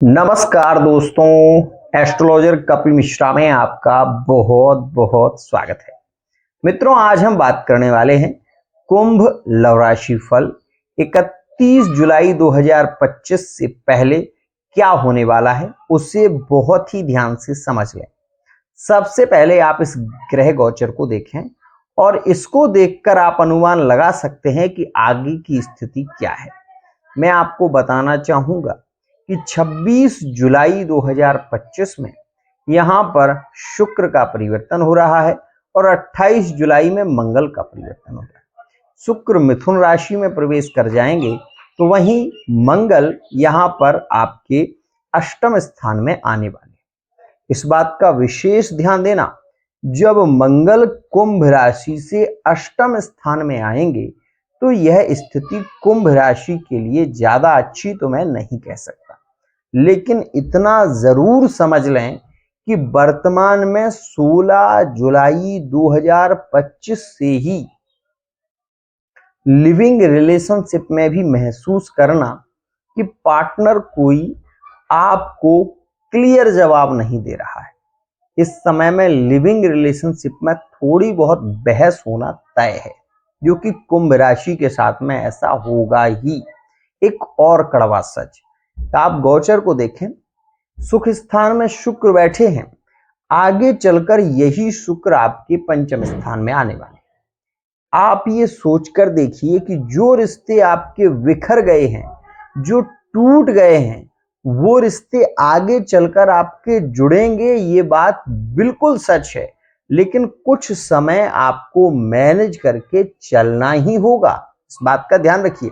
नमस्कार दोस्तों, एस्ट्रोलॉजर कपिल मिश्रा में आपका बहुत बहुत स्वागत है। मित्रों, आज हम बात करने वाले हैं कुंभ लव राशि फल 31 जुलाई 2025 से पहले क्या होने वाला है, उसे बहुत ही ध्यान से समझ लें। सबसे पहले आप इस ग्रह गोचर को देखें और इसको देखकर आप अनुमान लगा सकते हैं कि आगे की स्थिति क्या है। मैं आपको बताना चाहूंगा कि 26 जुलाई 2025 में यहां पर शुक्र का परिवर्तन हो रहा है और 28 जुलाई में मंगल का परिवर्तन हो रहा है। शुक्र मिथुन राशि में प्रवेश कर जाएंगे तो वहीं मंगल यहां पर आपके अष्टम स्थान में आने वाले हैं। इस बात का विशेष ध्यान देना, जब मंगल कुंभ राशि से अष्टम स्थान में आएंगे तो यह स्थिति कुंभ राशि के लिए ज्यादा अच्छी तो मैं नहीं कह सकता, लेकिन इतना जरूर समझ लें कि वर्तमान में 16 जुलाई 2025 से ही लिविंग रिलेशनशिप में भी महसूस करना कि पार्टनर कोई आपको क्लियर जवाब नहीं दे रहा है। इस समय में लिविंग रिलेशनशिप में थोड़ी बहुत बहस होना तय है, जो कि कुंभ राशि के साथ में ऐसा होगा ही। एक और कड़वा सच, आप गोचर को देखें, सुख स्थान में शुक्र बैठे हैं, आगे चलकर यही शुक्र आपके पंचम स्थान में आने वाले। आप ये सोचकर देखिए कि जो रिश्ते आपके बिखर गए हैं, जो टूट गए हैं, वो रिश्ते आगे चलकर आपके जुड़ेंगे, ये बात बिल्कुल सच है, लेकिन कुछ समय आपको मैनेज करके चलना ही होगा। इस बात का ध्यान रखिए।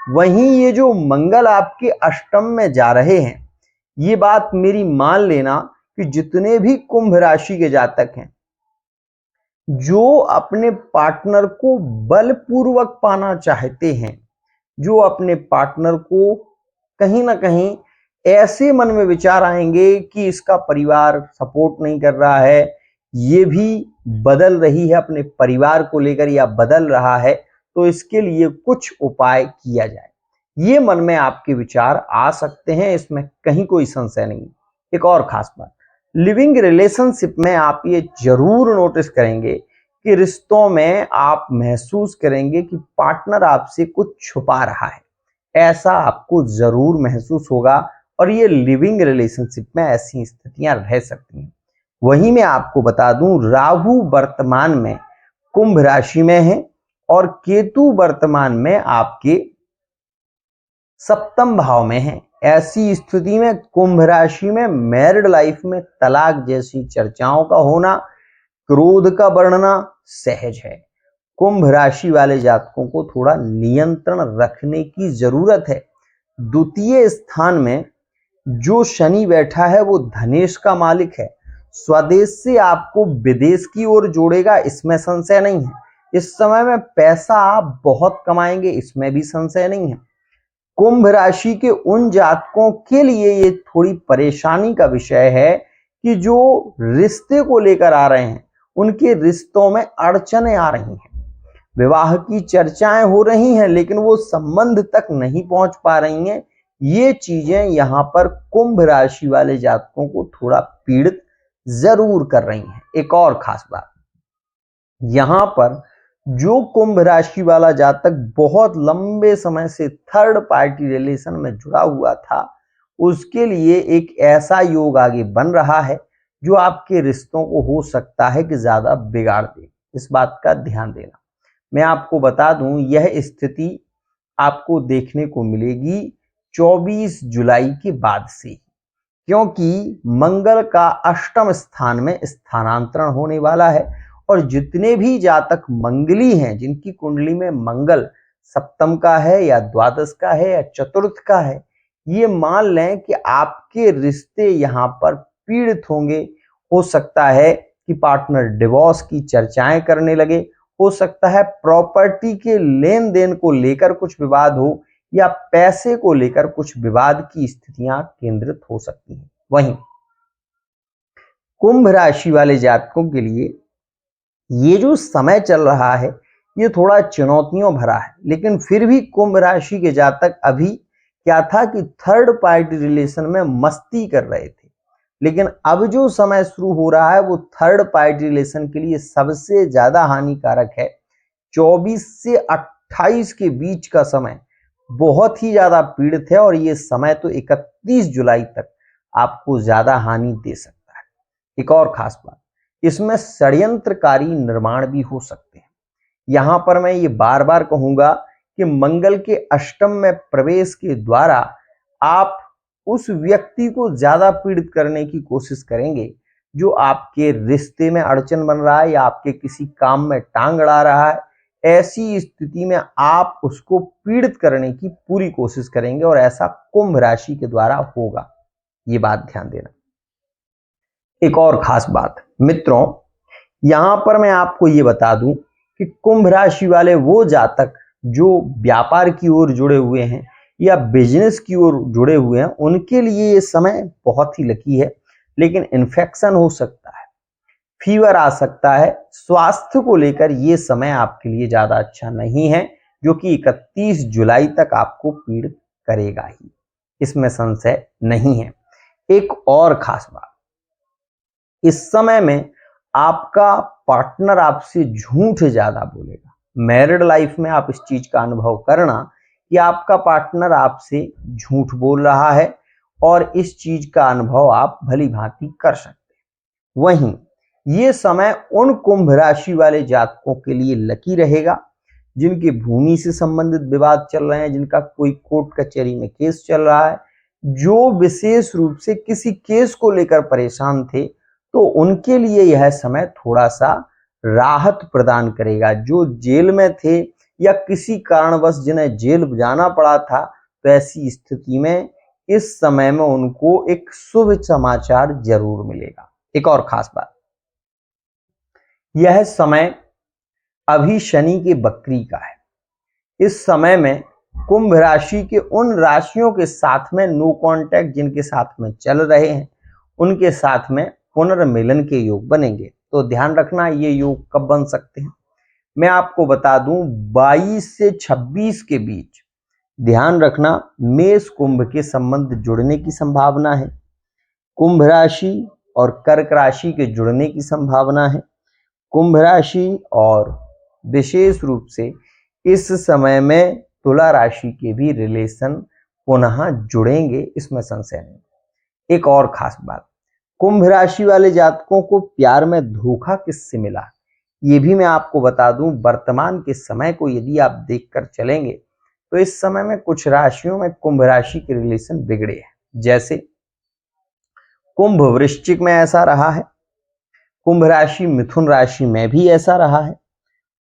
वहीं ये जो मंगल आपके अष्टम में जा रहे हैं, ये बात मेरी मान लेना कि जितने भी कुंभ राशि के जातक हैं जो अपने पार्टनर को बलपूर्वक पाना चाहते हैं, जो अपने पार्टनर को कहीं ना कहीं ऐसे मन में विचार आएंगे कि इसका परिवार सपोर्ट नहीं कर रहा है, ये भी बदल रही है अपने परिवार को लेकर या बदल रहा है, तो इसके लिए कुछ उपाय किया जाए, ये मन में आपके विचार आ सकते हैं, इसमें कहीं कोई संशय नहीं। एक और खास बात, लिविंग रिलेशनशिप में आप ये जरूर नोटिस करेंगे कि रिश्तों में आप महसूस करेंगे कि पार्टनर आपसे कुछ छुपा रहा है, ऐसा आपको जरूर महसूस होगा और ये लिविंग रिलेशनशिप में ऐसी स्थितियां रह सकती हैं। वहीं मैं आपको बता दूं, राहु वर्तमान में कुंभ राशि में है और केतु वर्तमान में आपके सप्तम भाव में है। ऐसी स्थिति में कुंभ राशि में मैरिड लाइफ में तलाक जैसी चर्चाओं का होना, क्रोध का बढ़ना सहज है। कुंभ राशि वाले जातकों को थोड़ा नियंत्रण रखने की जरूरत है। द्वितीय स्थान में जो शनि बैठा है वो धनेश का मालिक है, स्वदेश से आपको विदेश की ओर जोड़ेगा, इसमें संशय नहीं है। इस समय में पैसा आप बहुत कमाएंगे, इसमें भी संशय नहीं है। कुंभ राशि के उन जातकों के लिए ये थोड़ी परेशानी का विषय है कि जो रिश्ते को लेकर आ रहे हैं, उनके रिश्तों में अड़चनें आ रही हैं, विवाह की चर्चाएं हो रही हैं, लेकिन वो संबंध तक नहीं पहुंच पा रही हैं। ये चीजें यहां पर कुंभ राशि वाले जातकों को थोड़ा पीड़ित जरूर कर रही हैं। एक और खास बात, यहां पर जो कुंभ राशि वाला जातक बहुत लंबे समय से थर्ड पार्टी रिलेशन में जुड़ा हुआ था, उसके लिए एक ऐसा योग आगे बन रहा है जो आपके रिश्तों को हो सकता है कि ज्यादा बिगाड़ दे। इस बात का ध्यान देना। मैं आपको बता दूं, यह स्थिति आपको देखने को मिलेगी 24 जुलाई के बाद से, क्योंकि मंगल का अष्टम स्थान में स्थानांतरण होने वाला है और जितने भी जातक मंगली हैं, जिनकी कुंडली में मंगल सप्तम का है या द्वादश का है या चतुर्थ का है, ये मान लें कि आपके रिश्ते यहां पर पीड़ित होंगे। हो सकता है कि पार्टनर डिवोर्स की चर्चाएं करने लगे, हो सकता है प्रॉपर्टी के लेन देन को लेकर कुछ विवाद हो या पैसे को लेकर कुछ विवाद की स्थितियां केंद्रित हो सकती हैं। वहीं कुंभ राशि वाले जातकों के लिए ये जो समय चल रहा है ये थोड़ा चुनौतियों भरा है, लेकिन फिर भी कुंभ राशि के जातक अभी क्या था कि थर्ड पार्टी रिलेशन में मस्ती कर रहे थे, लेकिन अब जो समय शुरू हो रहा है वो थर्ड पार्टी रिलेशन के लिए सबसे ज्यादा हानिकारक है। 24 से 28 के बीच का समय बहुत ही ज्यादा पीड़ित है और ये समय तो 31 जुलाई तक आपको ज्यादा हानि दे सकता है। एक और खास बात, इसमें षड्यंत्रकारी निर्माण भी हो सकते हैं। यहां पर मैं ये बार बार कहूंगा कि मंगल के अष्टम में प्रवेश के द्वारा आप उस व्यक्ति को ज्यादा पीड़ित करने की कोशिश करेंगे जो आपके रिश्ते में अड़चन बन रहा है या आपके किसी काम में टांग अड़ा रहा है। ऐसी स्थिति में आप उसको पीड़ित करने की पूरी कोशिश करेंगे और ऐसा कुंभ राशि के द्वारा होगा, ये बात ध्यान देना। एक और खास बात मित्रों, यहां पर मैं आपको ये बता दूं कि कुंभ राशि वाले वो जातक जो व्यापार की ओर जुड़े हुए हैं या बिजनेस की ओर जुड़े हुए हैं, उनके लिए ये समय बहुत ही लकी है, लेकिन इन्फेक्शन हो सकता है, फीवर आ सकता है। स्वास्थ्य को लेकर ये समय आपके लिए ज्यादा अच्छा नहीं है, जो कि 31 जुलाई तक आपको पीड़ित करेगा ही, इसमें संशय नहीं है। एक और खास बात, इस समय में आपका पार्टनर आपसे झूठ ज्यादा बोलेगा। मैरिड लाइफ में आप इस चीज का अनुभव करना कि आपका पार्टनर आपसे झूठ बोल रहा है और इस चीज का अनुभव आप भली भांति कर सकते हैं। वहीं ये समय उन कुंभ राशि वाले जातकों के लिए लकी रहेगा जिनके भूमि से संबंधित विवाद चल रहे हैं, जिनका कोई कोर्ट कचहरी में केस चल रहा है, जो विशेष रूप से किसी केस को लेकर परेशान थे, तो उनके लिए यह समय थोड़ा सा राहत प्रदान करेगा। जो जेल में थे या किसी कारणवश जिन्हें जेल जाना पड़ा था, तो ऐसी स्थिति में इस समय में उनको एक शुभ समाचार जरूर मिलेगा। एक और खास बात, यह समय अभी शनि के बकरी का है। इस समय में कुंभ राशि के उन राशियों के साथ में नो कांटेक्ट जिनके साथ में चल रहे हैं, उनके साथ में पुनर्मिलन के योग बनेंगे। तो ध्यान रखना ये योग कब बन सकते हैं, मैं आपको बता दूं 22 से 26 के बीच। ध्यान रखना, मेष कुंभ के संबंध जुड़ने की संभावना है, कुंभ राशि और कर्क राशि के जुड़ने की संभावना है, कुंभ राशि और विशेष रूप से इस समय में तुला राशि के भी रिलेशन पुनः जुड़ेंगे, इसमें संशय नहीं। एक और खास बात, कुंभ राशि वाले जातकों को प्यार में धोखा किससे मिला, ये भी मैं आपको बता दूं। वर्तमान के समय को यदि आप देखकर चलेंगे तो इस समय में कुछ राशियों में कुंभ राशि के रिलेशन बिगड़े हैं। जैसे कुंभ वृश्चिक में ऐसा रहा है, कुंभ राशि मिथुन राशि में भी ऐसा रहा है,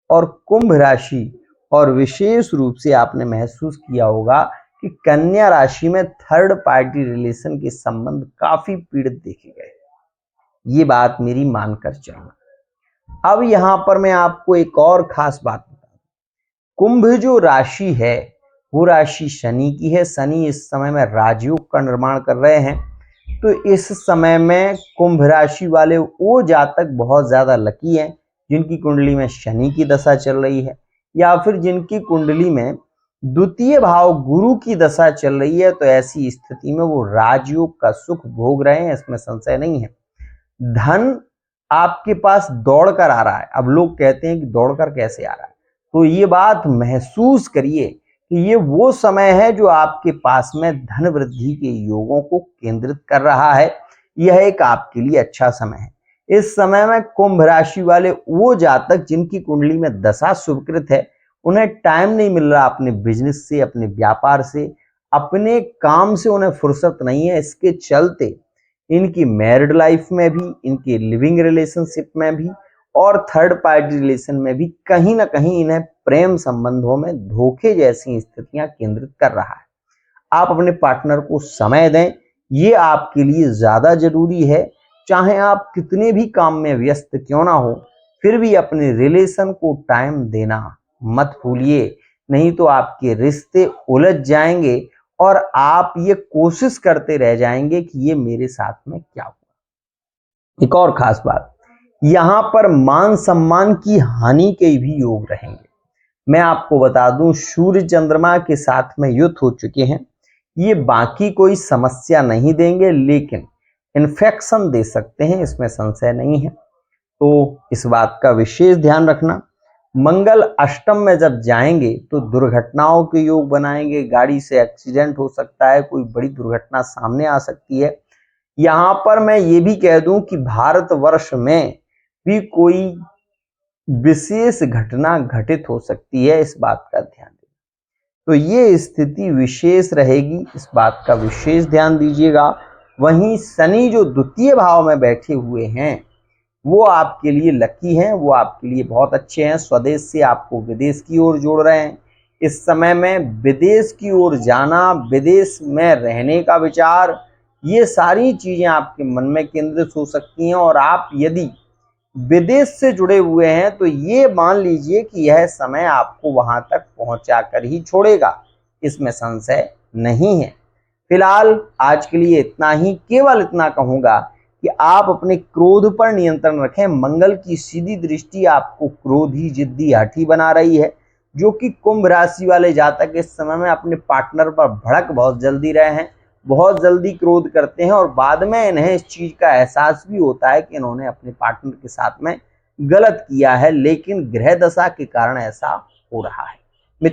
और कुंभ राशि और विशेष रूप से आपने महसूस किया होगा कि कन्या राशि में थर्ड पार्टी रिलेशन के संबंध काफी पीड़ित देखे गए। ये बात मेरी मानकर चलना। अब यहां पर मैं आपको एक और खास बात बता दूं, कुंभ जो राशि है वो राशि शनि की है। शनि इस समय में राजयोग का निर्माण कर रहे हैं, तो इस समय में कुंभ राशि वाले वो जातक बहुत ज्यादा लकी हैं जिनकी कुंडली में शनि की दशा चल रही है, या फिर जिनकी कुंडली में द्वितीय भाव गुरु की दशा चल रही है। तो ऐसी स्थिति में वो राजयोग का सुख भोग रहे हैं, इसमें संशय नहीं है। धन आपके पास दौड़कर आ रहा है। अब लोग कहते हैं कि दौड़कर कैसे आ रहा है, तो ये बात महसूस करिए कि ये वो समय है जो आपके पास में धन वृद्धि के योगों को केंद्रित कर रहा है। यह एक आपके लिए अच्छा समय है। इस समय में कुंभ राशि वाले वो जातक जिनकी कुंडली में दशा शुभकृत है, उन्हें टाइम नहीं मिल रहा अपने बिजनेस से, अपने व्यापार से, अपने काम से उन्हें फुर्सत नहीं है। इसके चलते इनकी मैरिड लाइफ में भी, इनके लिविंग रिलेशनशिप में भी और थर्ड पार्टी रिलेशन में भी कहीं ना कहीं इन्हें प्रेम संबंधों में धोखे जैसी स्थितियां केंद्रित कर रहा है। आप अपने पार्टनर को समय दें, ये आपके लिए ज्यादा जरूरी है। चाहे आप कितने भी काम में व्यस्त क्यों ना हो, फिर भी अपने रिलेशन को टाइम देना मत भूलिए, नहीं तो आपके रिश्ते उलझ जाएंगे और आप ये कोशिश करते रह जाएंगे कि ये मेरे साथ में क्या हुआ। एक और खास बात, यहां पर मान सम्मान की हानि के भी योग रहेंगे। मैं आपको बता दूं, सूर्य चंद्रमा के साथ में युद्ध हो चुके हैं। ये बाकी कोई समस्या नहीं देंगे, लेकिन इन्फेक्शन दे सकते हैं, इसमें संशय नहीं है। तो इस बात का विशेष ध्यान रखना। मंगल अष्टम में जब जाएंगे तो दुर्घटनाओं के योग बनाएंगे, गाड़ी से एक्सीडेंट हो सकता है, कोई बड़ी दुर्घटना सामने आ सकती है। यहां पर मैं ये भी कह दूं कि भारतवर्ष में भी कोई विशेष घटना घटित हो सकती है, इस बात का ध्यान दें। तो ये स्थिति विशेष रहेगी, इस बात का विशेष ध्यान दीजिएगा। वहीं शनि जो द्वितीय भाव में बैठे हुए हैं वो आपके लिए लकी हैं, वो आपके लिए बहुत अच्छे हैं। स्वदेश से आपको विदेश की ओर जोड़ रहे हैं। इस समय में विदेश की ओर जाना, विदेश में रहने का विचार, ये सारी चीजें आपके मन में केंद्रित हो सकती हैं। और आप यदि विदेश से जुड़े हुए हैं तो ये मान लीजिए कि यह समय आपको वहां तक पहुंचा कर ही छोड़ेगा, इसमें संशय नहीं है। फिलहाल आज के लिए इतना ही। केवल इतना कहूंगा कि आप अपने क्रोध पर नियंत्रण रखें। मंगल की सीधी दृष्टि आपको क्रोधी, जिद्दी, हठी बना रही है, जो कि कुंभ राशि वाले जातक इस समय में अपने पार्टनर पर भड़क बहुत जल्दी रहे हैं, बहुत जल्दी क्रोध करते हैं और बाद में इन्हें इस चीज का एहसास भी होता है कि इन्होंने अपने पार्टनर के साथ में गलत किया है, लेकिन ग्रह दशा के कारण ऐसा हो रहा है।